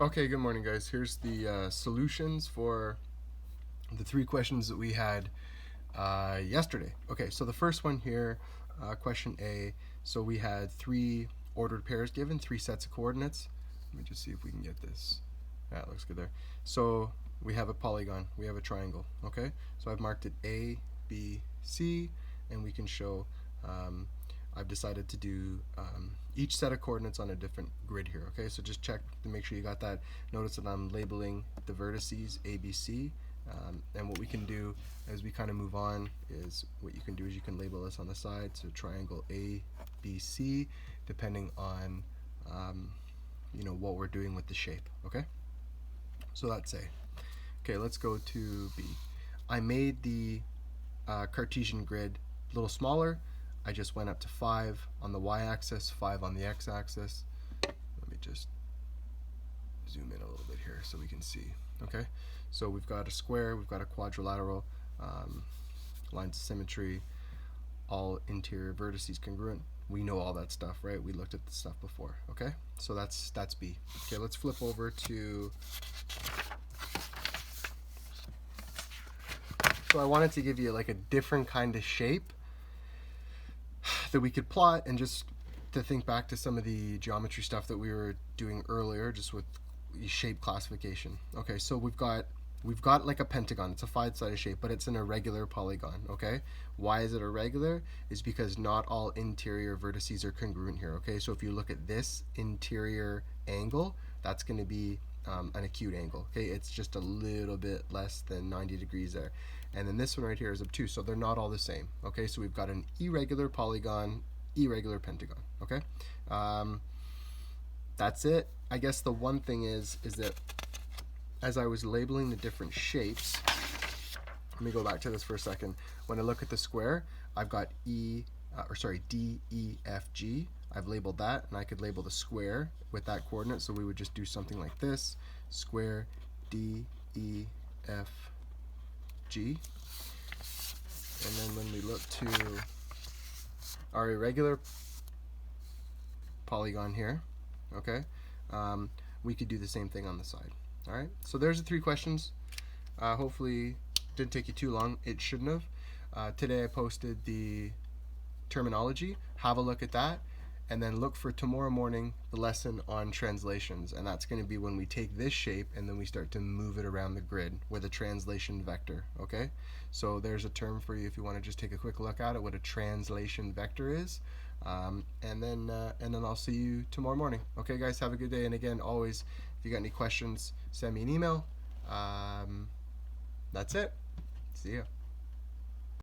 Okay, good morning, guys. Here's the solutions for the three questions that we had yesterday. Okay, so the first one here, question A. So we had three ordered pairs given, three sets of coordinates. Let me just see if we can get this. That looks good there. So we have a polygon, we have a triangle. Okay, so I've marked it A, B, C, and we can show. I've decided to do each set of coordinates on a different grid here. Okay, so just check to make sure you got that. Notice that I'm labeling the vertices A, B, C. And what we can do as we kind of move on is what you can do is you can label this on the side. So triangle A, B, C, depending on what we're doing with the shape. Okay, so that's A. Okay, let's go to B. I made the Cartesian grid a little smaller. I just went up to 5 on the y-axis, 5 on the x-axis. Let me just zoom in a little bit here so we can see. Okay, so we've got a square, we've got a quadrilateral, lines of symmetry, all interior vertices congruent. We know all that stuff, right? We looked at the stuff before. Okay, so that's B. Okay, let's flip over to. So I wanted to give you like a different kind of shape that we could plot, and just to think back to some of the geometry stuff that we were doing earlier, just with shape classification. Okay, so we've got like a pentagon. It's a 5-sided shape, but it's an irregular polygon. Okay, why is it irregular? Is because not all interior vertices are congruent here. Okay, so if you look at this interior angle, that's going to be an acute angle. Okay, it's just a little bit less than 90 degrees there. And then this one right here is obtuse, so they're not all the same. Okay, so we've got an irregular polygon, irregular pentagon. Okay, that's it. I guess the one thing is that as I was labeling the different shapes, let me go back to this for a second. When I look at the square, I've got D, E, F, G. I've labeled that, and I could label the square with that coordinate, so we would just do something like this: square, D, E, F, G. And then when we look to our irregular polygon here, okay, we could do the same thing on the side. All right, so there's the three questions. Hopefully didn't take you too long. It shouldn't have. Today I posted the terminology. Have a look at that, and then look for tomorrow morning the lesson on translations, and that's going to be when we take this shape and then we start to move it around the grid with a translation vector. Okay, so there's a term for you if you want to just take a quick look at it, what a translation vector is. And then I'll see you tomorrow morning. Okay, guys, have a good day. And again, always, if you got any questions, send me an email. That's it. See ya.